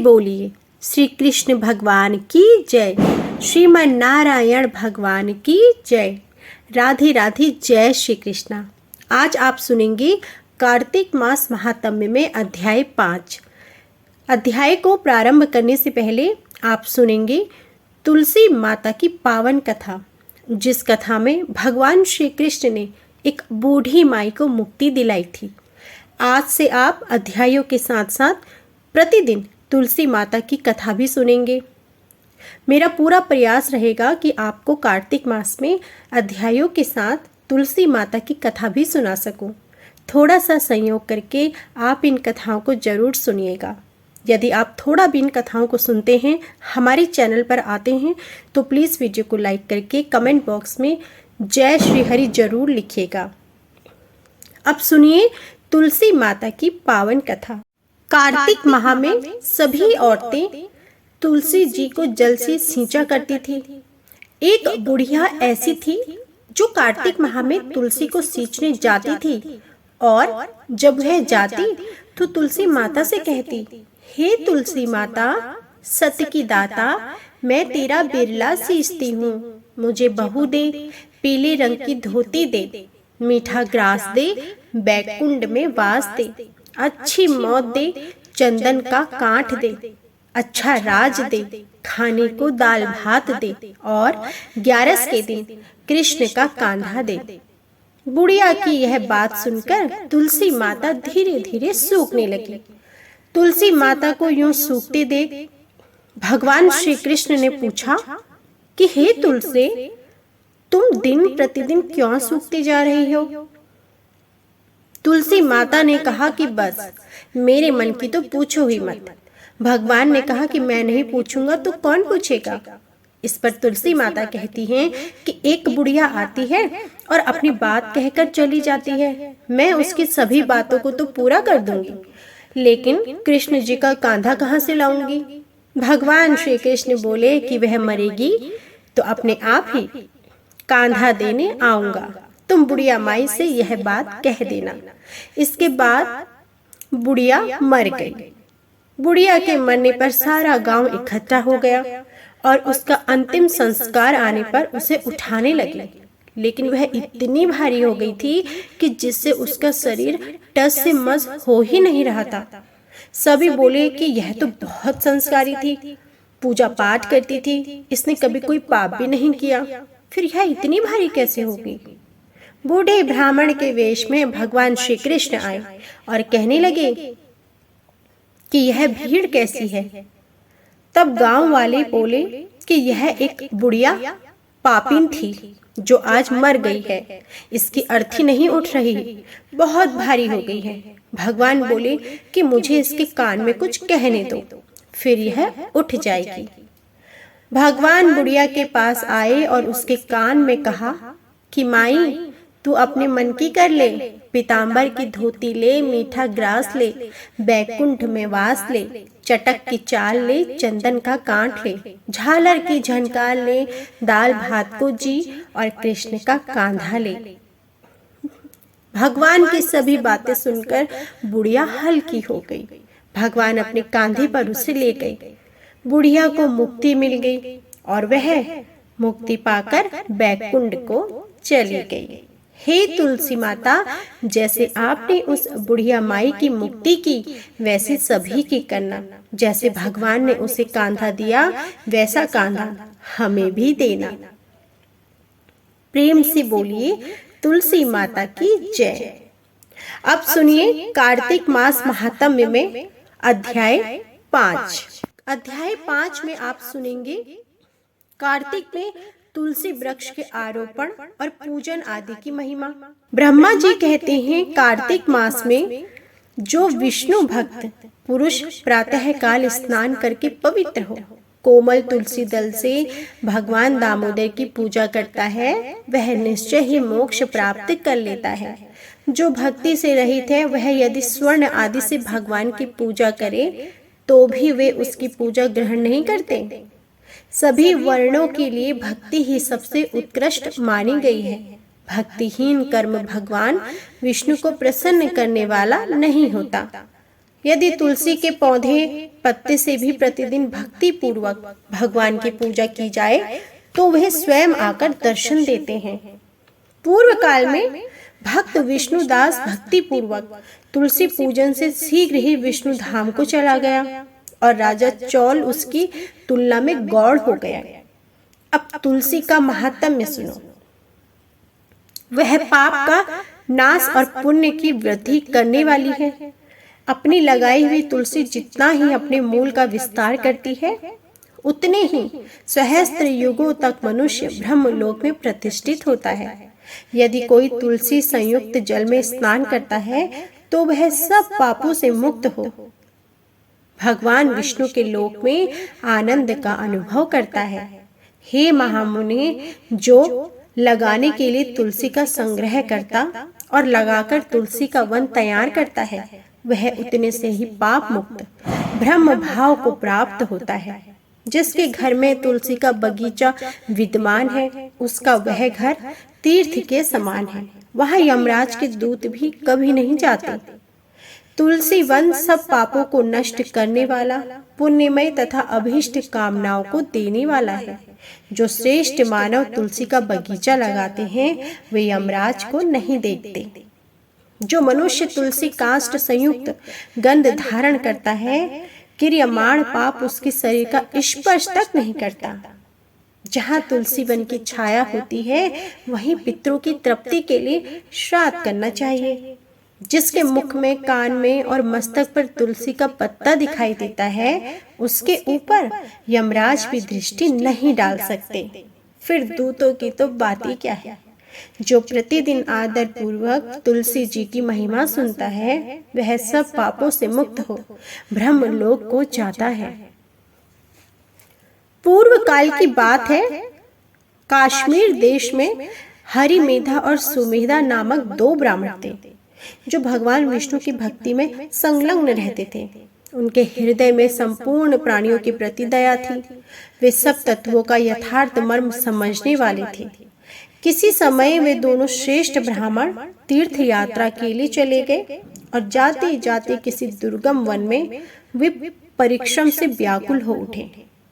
बोलिए श्री कृष्ण भगवान की जय, श्रीमन नारायण भगवान की जय। राधे राधे, जय श्री कृष्णा। आज आप सुनेंगे कार्तिक मास महात्म्य में अध्याय 5। अध्याय को प्रारंभ करने से पहले आप सुनेंगे तुलसी माता की पावन कथा, जिस कथा में भगवान श्री कृष्ण ने एक बूढ़ी माई को मुक्ति दिलाई थी। आज से आप अध्यायों के साथ साथ प्रतिदिन तुलसी माता की कथा भी सुनेंगे। मेरा पूरा प्रयास रहेगा कि आपको कार्तिक मास में अध्यायों के साथ तुलसी माता की कथा भी सुना सकूं। थोड़ा सा संयोग करके आप इन कथाओं को जरूर सुनिएगा। यदि आप थोड़ा भी इन कथाओं को सुनते हैं, हमारे चैनल पर आते हैं, तो प्लीज़ वीडियो को लाइक करके कमेंट बॉक्स में जय श्री हरि जरूर लिखिएगा। अब सुनिए तुलसी माता की पावन कथा। कार्तिक माह में सभी औरतें तुलसी जी को जल से सींचा करती थी। एक बुढ़िया ऐसी थी जो कार्तिक माह में तुलसी को सींचने जाती थी, और जब वह जाती तो तुलसी माता से कहती, हे तुलसी माता, सत्य की दाता, मैं तेरा बिरला सींचती हूँ, मुझे बहू दे, पीले रंग की धोती दे, मीठा ग्रास दे, बैकुंड में वास दे, अच्छी मौत दे, चंदन का कांठ दे, अच्छा राज दे, खाने को दाल भात दे, और 11 के दिन कृष्ण का कांधा दे। बुढ़िया की यह बात सुनकर तुलसी माता धीरे धीरे सूखने लगी। तुलसी माता को यूं सूखते देख भगवान श्री कृष्ण ने पूछा कि हे तुलसी, तुम दिन प्रतिदिन क्यों सूखती जा रही हो? तुलसी माता ने कहा कि बस मेरे मन की तो पूछो ही मत। भगवान ने कहा कि मैं नहीं पूछूंगा तो कौन पूछेगा? इस पर तुलसी माता कहती हैं कि एक बुढ़िया आती है और अपनी बात कहकर चली जाती है। मैं उसकी सभी बातों को तो पूरा कर दूंगी, लेकिन कृष्ण जी का कांधा कहाँ से लाऊंगी? भगवान श्री कृष्ण बोले कि वह मरेगी तो अपने आप ही कांधा देने आऊंगा, तुम बुढ़िया माई से यह बात कह देना। इसके बाद बुढ़िया मर गई। बुढ़िया के मरने पर सारा गांव इकट्ठा हो गया और उसका अंतिम संस्कार आने पर उसे उठाने लगे, लेकिन वह इतनी भारी हो गई थी कि जिससे उसका शरीर टस से मस हो ही नहीं रहा था। सभी बोले कि यह तो बहुत संस्कारी थी, पूजा पाठ करती थी, इसने कभी कोई पाप भी नहीं किया, फिर यह इतनी भारी कैसे होगी? बूढ़े ब्राह्मण के वेश में भगवान श्री कृष्ण आए और कहने लगे कि यह भीड़ कैसी है? तब गांव वाले बोले कि यह एक बुढ़िया पापिन थी जो आज मर गई है, इसकी अर्थी नहीं उठ रही, बहुत भारी हो गई है। भगवान बोले कि मुझे इसके कान में कुछ कहने दो, फिर यह उठ जाएगी। भगवान बुढ़िया के पास आए और उसके कान में कहा कि माई, तू अपने मन की कर ले, पीतांबर की धोती ले, मीठा ग्रास ले, बैकुंठ में वास ले, चटक की चाल ले, चंदन का कांठ ले, झालर की झनकार ले, दाल भात को जी, और कृष्ण का कांधा ले। भगवान की सभी बातें सुनकर बुढ़िया हल्की हो गई। भगवान अपने कांधे पर उसे ले गए। बुढ़िया को मुक्ति मिल गई और वह मुक्ति पाकर बैकुंठ को चली गई। हे तुलसी माता, जैसे आपने उस बुढ़िया माई की मुक्ति की, वैसे सभी की करना। जैसे भगवान ने उसे कांधा दिया, वैसा कांधा हमें भी देना। प्रेम से बोलिए तुलसी माता की जय। अब सुनिए कार्तिक मास महात्म्य में अध्याय 5। अध्याय 5 में आप सुनेंगे कार्तिक में तुलसी वृक्ष के आरोपण और पूजन आदि की महिमा। ब्रह्मा जी कहते हैं कार्तिक मास में जो विष्णु भक्त पुरुष प्रातः काल स्नान करके पवित्र हो, कोमल तुलसी दल से भगवान दामोदर की पूजा करता है, वह निश्चय ही मोक्ष प्राप्त कर लेता है। जो भक्ति से रहित है, वह यदि स्वर्ण आदि से भगवान की पूजा करे तो भी वे उसकी पूजा ग्रहण नहीं करते। सभी वर्णों के लिए भक्ति ही सबसे उत्कृष्ट मानी गई है। भक्तिहीन कर्म भगवान विष्णु को प्रसन्न करने वाला नहीं होता। यदि तुलसी के पौधे पत्ते से भी प्रतिदिन भक्ति पूर्वक भगवान की पूजा की जाए तो वह स्वयं आकर दर्शन देते हैं। पूर्व काल में भक्त विष्णुदास भक्ति पूर्वक तुलसी पूजन से शीघ्र ही विष्णु धाम को चला गया और राजा चौल उसकी तुलना में गौड़ हो गया। अब तुलसी का महात्म्य सुनो। वह पाप का नाश और पुण्य की वृद्धि करने वाली है। अपनी लगाई हुई तुलसी जितना ही अपने मूल का विस्तार करती है, उतने ही सहस्त्र युगों तक मनुष्य ब्रह्मलोक में प्रतिष्ठित होता है। यदि कोई तुलसी संयुक्त जल में स्नान करता है तो वह सब पापों से मुक्त हो भगवान विष्णु के लोक में आनंद का अनुभव करता है। हे महामुनि, जो लगाने के लिए तुलसी का संग्रह करता और लगाकर तुलसी का वन तैयार करता है, वह उतने से ही पाप मुक्त ब्रह्म भाव को प्राप्त होता है। जिसके घर में तुलसी का बगीचा विद्यमान है, उसका वह घर तीर्थ के समान है। वहाँ यमराज के दूत भी कभी नहीं जाते। तुलसी वन सब पापों को नष्ट करने वाला, पुण्यमय तथा अभीष्ट कामनाओं को देने वाला है। जो श्रेष्ठ मानव तुलसी का बगीचा लगाते हैं वे यमराज को नहीं देखते। जो मनुष्य तुलसी काष्ठ संयुक्त गंध धारण करता है, क्रियमाण पाप उसके शरीर का स्पर्श तक नहीं करता। जहाँ तुलसी वन की छाया होती है, वहीं पितरों की तृप्ति के लिए श्राद्ध करना चाहिए। जिसके मुख में, कान में और मस्तक पर तुलसी का पत्ता दिखाई देता है, उसके ऊपर यमराज भी दृष्टि नहीं डाल सकते। फिर दूतों की तो बात ही क्या है। जो प्रतिदिन आदर पूर्वक तुलसी जी की महिमा सुनता है, वह सब पापों से मुक्त हो ब्रह्मलोक को जाता है। पूर्व काल की बात है। कश्मीर देश में हरिमेधा और सुमेधा नामक दो ब्राह्मण थे, जो भगवान विष्णु की भक्ति में संलग्न रहते थे। उनके हृदय में संपूर्ण प्राणियों के प्रति दया थी। वे सब तत्वों का यथार्थ मर्म समझने वाले थे। किसी समय वे दोनों श्रेष्ठ ब्राह्मण तीर्थ यात्रा के लिए चले गए और जाते जाते किसी दुर्गम वन में वे परिश्रम से व्याकुल हो उठे।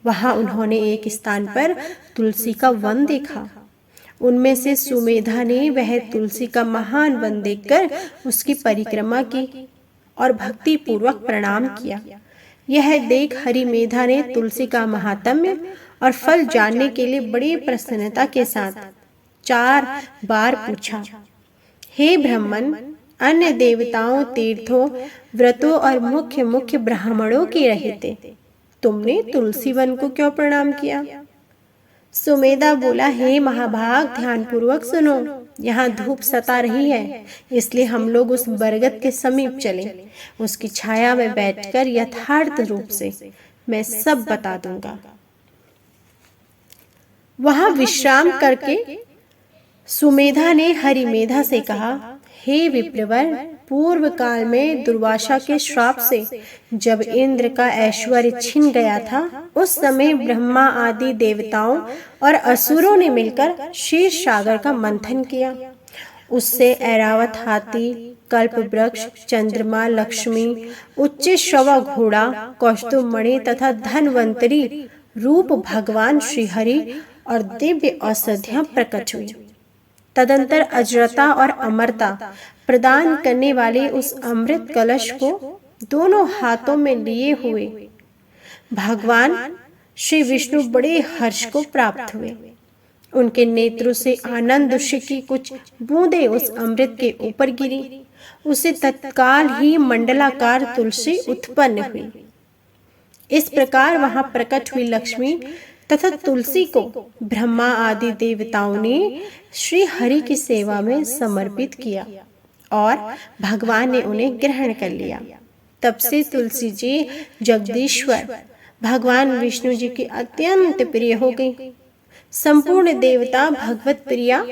वहां उन्होंने एक स्थान पर तुलसी का वन देखा। उनमें से सुमेधा ने वह तुलसी का महान वन देखकर उसकी परिक्रमा की और भक्ति पूर्वक प्रणाम किया। यह देख हरिमेधा ने तुलसी का महात्म्य और फल जानने के लिए बड़ी प्रसन्नता के साथ 4 बार पूछा, हे ब्राह्मण, अन्य देवताओं, तीर्थों, व्रतों और मुख्य मुख्य ब्राह्मणों के रहते तुमने तुलसी वन को क्यों प्रणाम किया? सुमेधा बोला, हे महाभाग, ध्यान पूर्वक सुनो। यहाँ धूप सता रही है, इसलिए हम लोग उस बरगद के समीप चले। उसकी छाया में बैठकर यथार्थ रूप से मैं सब बता दूंगा। वहां विश्राम करके सुमेधा ने हरिमेधा से कहा, हे विप्रवर, पूर्व काल में दुर्वासा के श्राप से जब इंद्र का ऐश्वर्य छिन गया था, उस समय ब्रह्मा आदि देवताओं और असुरों ने मिलकर क्षीर सागर का मंथन किया। उससे ऐरावत हाथी, कल्प वृक्ष, चंद्रमा, लक्ष्मी, उच्च श्रवा घोड़ा, कौस्तुभ मणि तथा धनवंतरी रूप भगवान श्रीहरि और दिव्य औषधियां प्रकट हुई। तदंतर अजरता और अमरता प्रदान करने वाले उस अमृत कलश को दोनों हाथों में लिए हुए भगवान श्री विष्णु बड़े हर्ष को प्राप्त हुए। उनके नेत्रों से आनंद की कुछ बूंदें उस अमृत के ऊपर गिरी। उसे तत्काल ही मंडलाकार तुलसी उत्पन्न हुई। इस प्रकार वहां प्रकट हुई लक्ष्मी तथा तुलसी को ब्रह्मा आदि देवताओं ने श्री हरि की सेवा में समर्पित किया और भगवान ने उन्हें ग्रहण कर लिया। तब से तुलसी जी जगदीश्वर भगवान विष्णु जी की अत्यंत प्रिय हो गई। संपूर्ण देवता भगवत प्रिया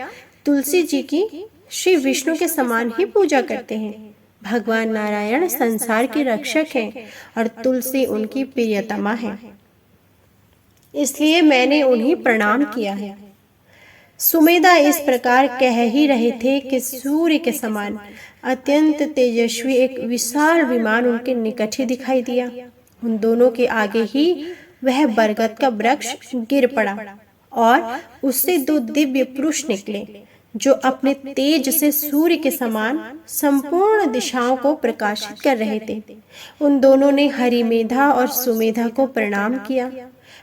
तुलसी जी की श्री विष्णु के समान ही पूजा करते हैं। भगवान नारायण संसार के रक्षक हैं और तुलसी उनकी प्रियतमा है, इसलिए मैंने उन्हें प्रणाम किया है। सुमेधा इस प्रकार कह ही रहे थे कि सूर्य के समान अत्यंत तेजस्वी एक विशाल विमान उनके निकट ही दिखाई दिया। उन दोनों के आगे ही वह बरगद का वृक्ष गिर पड़ा और उससे दो दिव्य पुरुष निकले जो अपने तेज से सूर्य के समान संपूर्ण दिशाओं को प्रकाशित कर रहे थे। उन दोनों ने हरिमेधा और सुमेधा को प्रणाम किया।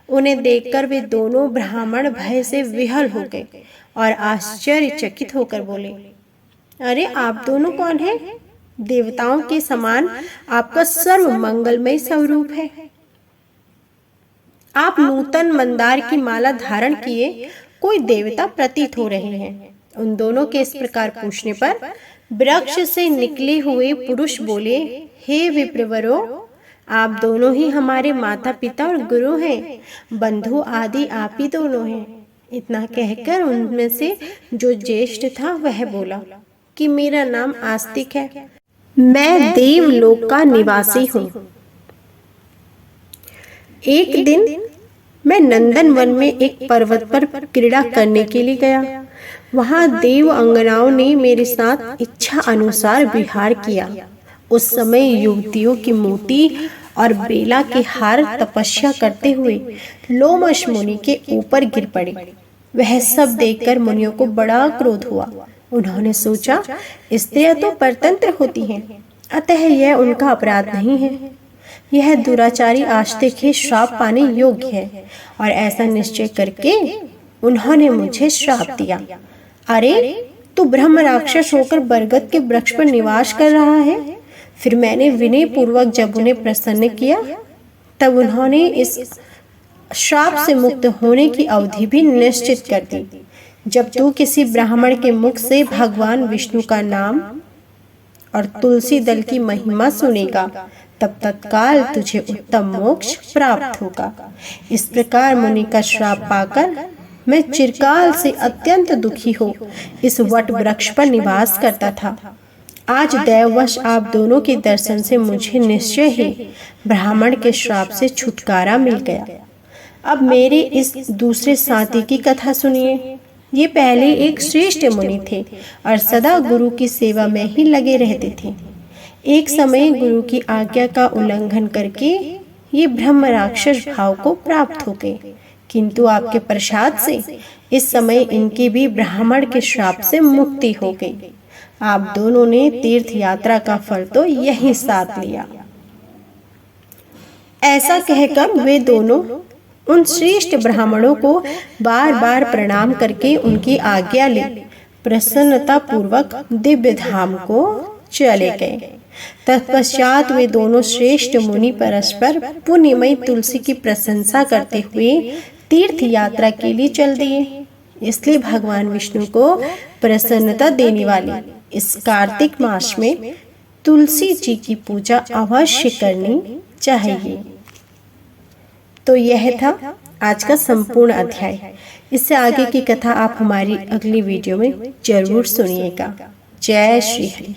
उन्हें देखकर वे दोनों ब्राह्मण भय से विह्वल हो गए और आश्चर्यचकित होकर बोले, अरे आप दोनों कौन हैं? देवताओं के समान आपका सर्व मंगलमय स्वरूप है। आप नूतन मंदार की माला धारण किए कोई देवता प्रतीत हो रहे हैं। उन दोनों के इस प्रकार पूछने पर वृक्ष से निकले हुए पुरुष बोले, हे विप्रवरो, आप दोनों ही हमारे माता पिता और गुरु हैं, बंधु आदि आप ही दोनों हैं। इतना कहकर उनमें से जो ज्येष्ठ था वह बोला कि मेरा नाम आस्तिक है, मैं देवलोक का निवासी हूँ। एक दिन मैं नंदन वन में एक पर्वत पर क्रीड़ा करने के लिए गया। वहां देव अंगनाओं ने मेरे साथ इच्छा अनुसार विहार किया। उस समय युवतियों की मोती और बेला के हार तपस्या करते हुए लोमश मुनि के ऊपर गिर पड़े। वह सब देखकर मुनियों को बड़ा क्रोध हुआ। उन्होंने सोचा, स्त्रियां तो परतंत्र होती हैं, अतः यह उनका अपराध नहीं है। यह दुराचारी आस्तिक ही श्राप पाने योग्य है। और ऐसा निश्चय करके उन्होंने मुझे श्राप दिया। अरे तू ब्रह्म राक्षस होकर बरगद के वृक्ष पर निवास कर रहा है। फिर मैंने विनय पूर्वक जब उन्हें प्रसन्न किया तब उन्होंने इस श्राप से मुक्त होने की अवधि भी निश्चित कर दी। जब तू किसी ब्राह्मण के मुख से भगवान विष्णु का नाम और तुलसी दल की महिमा सुनेगा तब तत्काल तुझे उत्तम मोक्ष प्राप्त होगा। इस प्रकार मुनि का श्राप पाकर मैं चिरकाल से अत्यंत दुखी हो इस वट वृक्ष पर निवास करता था। आज दैववश आप दोनों के दर्शन से मुझे निश्चय ही ब्राह्मण के श्राप से छुटकारा मिल गया। अब मेरे इस दूसरे साथी की कथा सुनिए। ये पहले एक श्रेष्ठ मुनि थे और सदा गुरु की सेवा में ही लगे रहते थे। एक समय गुरु की आज्ञा का उल्लंघन करके ये ब्रह्म राक्षस भाव को प्राप्त हो गए, किंतु आपके प्रसाद से इस समय इनकी भी ब्राह्मण के श्राप से मुक्ति हो गई। आप दोनों ने तीर्थ यात्रा का फल तो यही साथ लिया। ऐसा कहकर वे दोनों उन श्रेष्ठ ब्राह्मणों को बार बार प्रणाम करके उनकी आज्ञा ले प्रसन्नता पूर्वक दिव्य धाम को चले गए। तत्पश्चात वे दोनों श्रेष्ठ मुनि परस्पर पुण्यमयी तुलसी की प्रशंसा करते हुए तीर्थ यात्रा के लिए चल दिए। इसलिए भगवान विष्णु को प्रसन्नता देने वाले इस कार्तिक मास में तुलसी जी की पूजा अवश्य करनी चाहिए। तो यह था आज का संपूर्ण अध्याय। इससे आगे की कथा आप हमारी अगली वीडियो में जरूर सुनिएगा। जय श्री हरि।